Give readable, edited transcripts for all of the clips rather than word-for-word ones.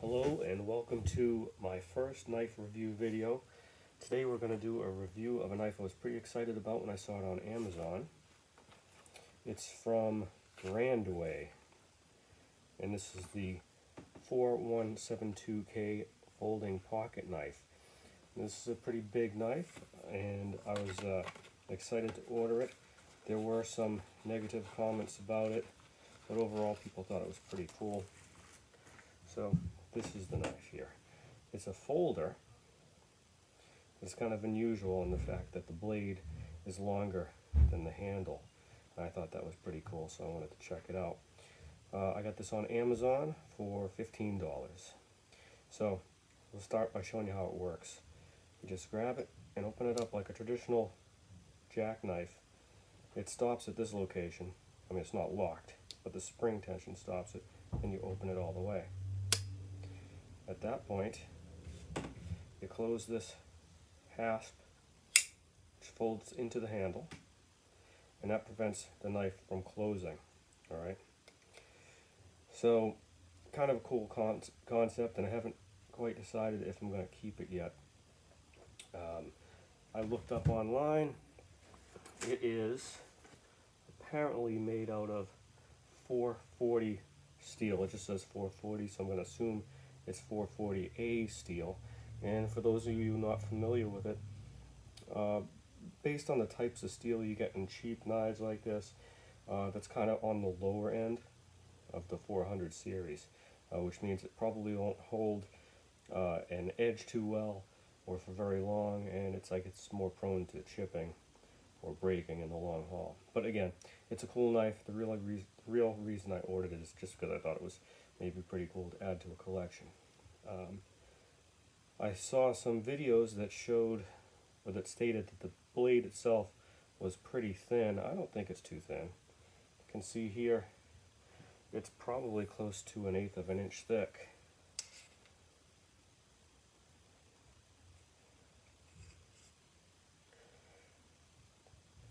Hello and welcome to my first knife review video. Today we're going to do a review of a knife I was pretty excited about when I saw it on Amazon. It's from Grandway, and this is the 4172K folding pocket knife. This is a pretty big knife, and I was excited to order it. There were some negative comments about it, but overall people thought it was pretty cool. So this is the knife here. It's a folder. It's kind of unusual in the fact that the blade is longer than the handle. I thought that was pretty cool, so I wanted to check it out. I got this on Amazon for $15. So we'll start by showing you how it works. You just grab it and open it up like a traditional jackknife. It stops at this location. I mean, it's not locked, but the spring tension stops it, and you open it all the way. At that point, you close this hasp, which folds into the handle, and that prevents the knife from closing. Alright? So, kind of a cool concept, and I haven't quite decided if I'm going to keep it yet. I looked up online. It is apparently made out of 440 steel. It just says 440, so I'm going to assume it's 440A steel. And for those of you not familiar with it, based on the types of steel you get in cheap knives like this, that's kind of on the lower end of the 400 series, which means it probably won't hold an edge too well or for very long, and it's more prone to chipping or breaking in the long haul. But again, it's a cool knife. The real reason I ordered it is just because I thought it was maybe pretty cool to add to a collection. I saw some videos that showed, or that stated that the blade itself was pretty thin. I don't think it's too thin. You can see here, it's probably close to 1/8 of an inch thick.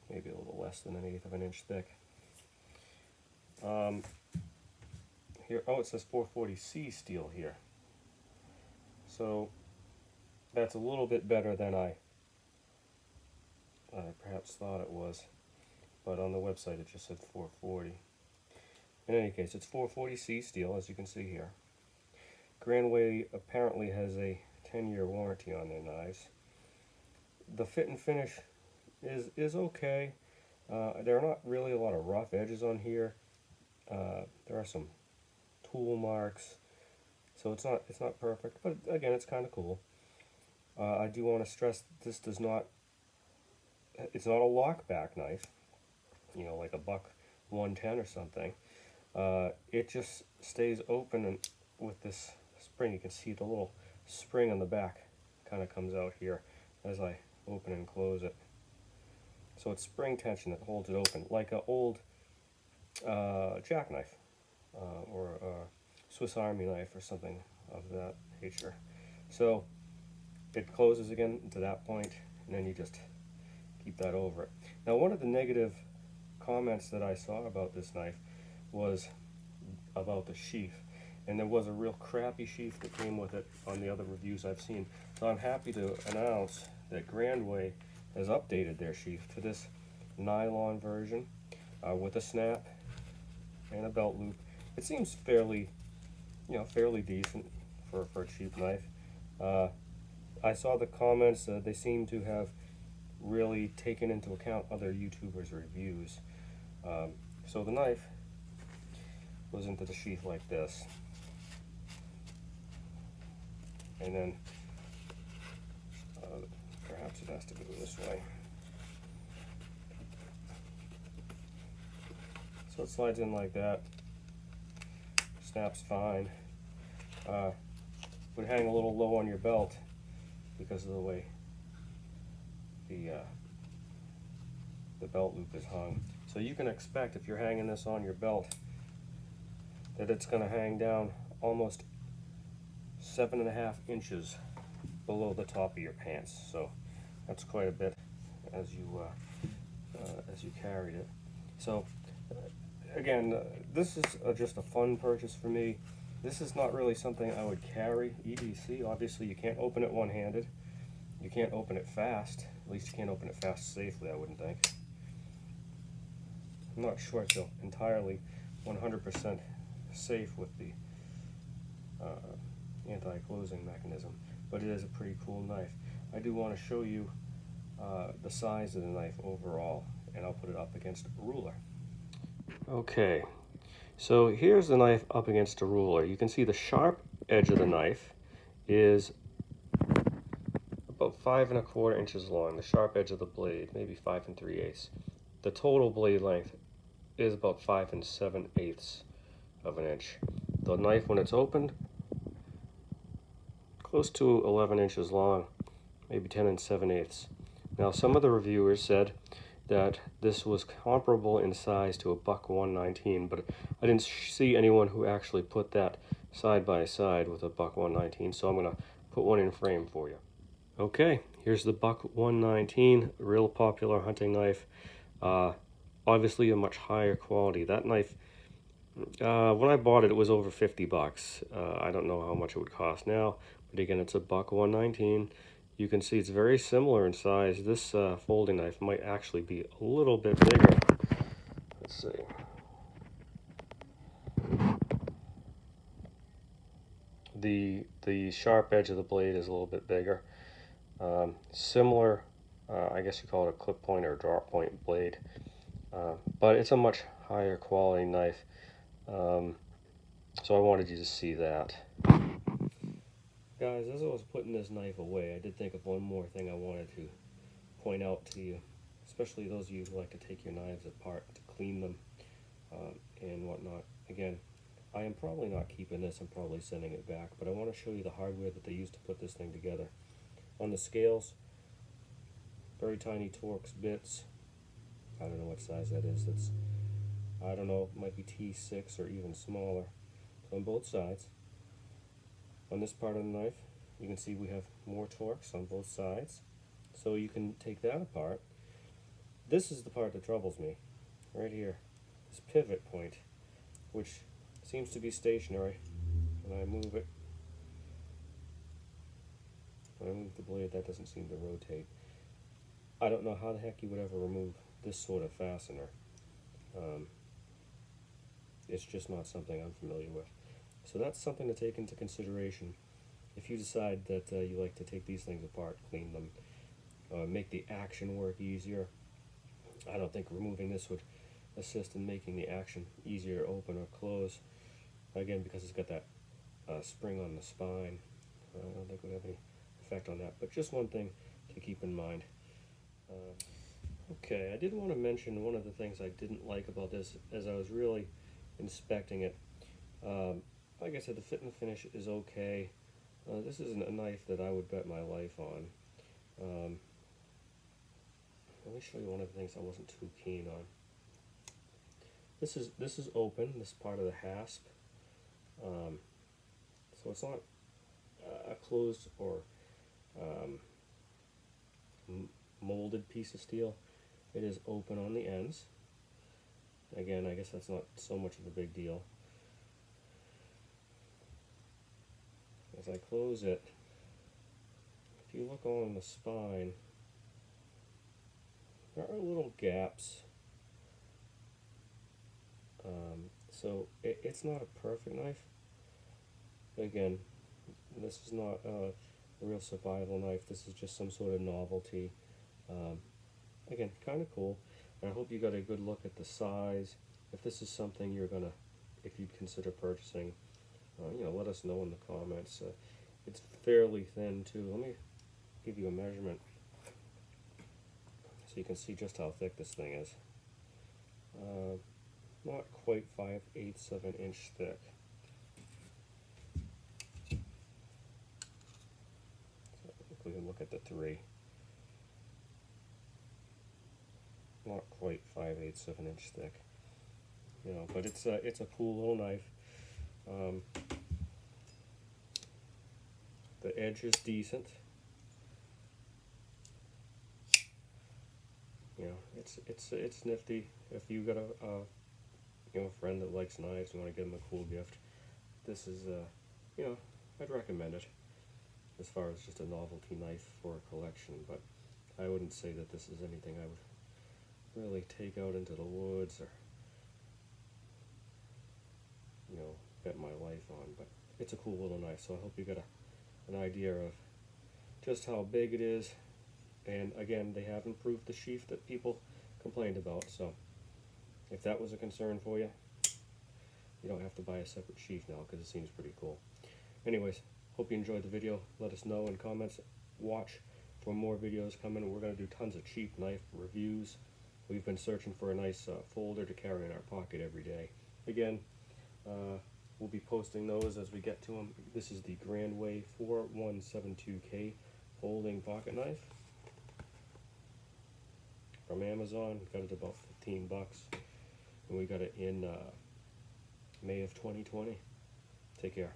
Maybe a little less than 1/8 of an inch thick. Here, oh, it says 440C steel here. So that's a little bit better than I perhaps thought it was, but on the website it just said 440. In any case, it's 440C steel, as you can see here. Grandway apparently has a 10-year warranty on their knives. The fit and finish is okay. There are not really a lot of rough edges on here. There are some tool marks, so it's not perfect, but again, it's kind of cool. I do want to stress that it's not a lockback knife, you know, like a Buck 110 or something. It just stays open, and with this spring, you can see the little spring on the back kind of comes out here as I open and close it. So it's spring tension that holds it open, like an old jackknife or a Swiss Army knife or something of that nature. So it closes again to that point, and then you just keep that over it. Now, one of the negative comments that I saw about this knife was about the sheath, and there was a real crappy sheath that came with it on the other reviews I've seen. So I'm happy to announce that Grandway has updated their sheath to this nylon version with a snap and a belt loop. It seems fairly decent for a cheap knife. I saw the comments, they seem to have really taken into account other YouTubers' reviews. So the knife goes into the sheath like this, and then perhaps it has to go this way. So it slides in like that, snaps fine. Would hang a little low on your belt because of the way the belt loop is hung. So you can expect, if you're hanging this on your belt, that it's going to hang down almost 7.5 inches below the top of your pants. So that's quite a bit as you carried it. So again, this is just a fun purchase for me. This is not really something I would carry EDC. Obviously, you can't open it one-handed. You can't open it fast. At least you can't open it fast safely, I wouldn't think. I'm not sure I feel entirely 100% safe with the anti-closing mechanism, but it is a pretty cool knife. I do want to show you the size of the knife overall, and I'll put it up against a ruler. Okay, so here's the knife up against a ruler. You can see the sharp edge of the knife is about 5 1/4 inches long, the sharp edge of the blade, maybe 5 3/8. The total blade length is about 5 7/8 of an inch. The knife, when it's opened, close to 11 inches long, maybe 10 7/8. Now, some of the reviewers said that this was comparable in size to a Buck 119, but I didn't see anyone who actually put that side by side with a Buck 119, so I'm going to put one in frame for you. Okay, here's the Buck 119, real popular hunting knife. Obviously a much higher quality. That knife, when I bought it, it was over 50 bucks. I don't know how much it would cost now, but again, it's a Buck 119. You can see it's very similar in size. This folding knife might actually be a little bit bigger. Let's see. The sharp edge of the blade is a little bit bigger. Similar, I guess you call it a clip point or a drop point blade, but it's a much higher quality knife. So I wanted you to see that. Guys, as I was putting this knife away, I did think of one more thing I wanted to point out to you, especially those of you who like to take your knives apart to clean them and whatnot. Again, I am probably not keeping this, I'm probably sending it back, but I want to show you the hardware that they used to put this thing together. On the scales, very tiny Torx bits. I don't know what size that is. It's, I don't know, it might be T6 or even smaller. So on both sides. On this part of the knife, you can see we have more Torx on both sides. So you can take that apart. This is the part that troubles me, right here. This pivot point, which seems to be stationary. When I move it, when I move the blade, that doesn't seem to rotate. I don't know how the heck you would ever remove this sort of fastener. It's just not something I'm familiar with. So that's something to take into consideration if you decide that you like to take these things apart, clean them, make the action work easier. I don't think removing this would assist in making the action easier to open or close. Again, because it's got that spring on the spine, I don't think it would have any effect on that. But just one thing to keep in mind. Okay, I did want to mention one of the things I didn't like about this as I was really inspecting it. Like I said, the fit and finish is okay. This isn't a knife that I would bet my life on. Let me show you one of the things I wasn't too keen on. This is open, this part of the hasp. So it's not a closed or molded piece of steel. It is open on the ends. Again, I guess that's not so much of a big deal. As I close it, if you look along the spine, there are little gaps. So it's not a perfect knife. Again, this is not a real survival knife. This is just some sort of novelty. Again, kind of cool. And I hope you got a good look at the size. If this is something you're gonna, if you'd consider purchasing, let us know in the comments. It's fairly thin too. Let me give you a measurement so you can see just how thick this thing is. Not quite 5/8 of an inch thick. So if we can look at the 3. Not quite 5/8 of an inch thick. But it's a cool little knife. The edge is decent. It's nifty. If you got a friend that likes knives, you want to give them a cool gift, this is, you know, I'd recommend it as far as just a novelty knife for a collection, but I wouldn't say that this is anything I would really take out into the woods or, you know, bet my life on. But it's a cool little knife, so I hope you got an idea of just how big it is. And again, they have improved the sheath that people complained about, so if that was a concern for you, you don't have to buy a separate sheath now because it seems pretty cool. Anyways, hope you enjoyed the video. Let us know in comments. Watch for more videos coming. We're going to do tons of cheap knife reviews. We've been searching for a nice folder to carry in our pocket every day. Again, we'll be posting those as we get to them. This is the Grandway 4172K folding pocket knife from Amazon. Got it about 15 bucks, and we got it in May of 2020. Take care.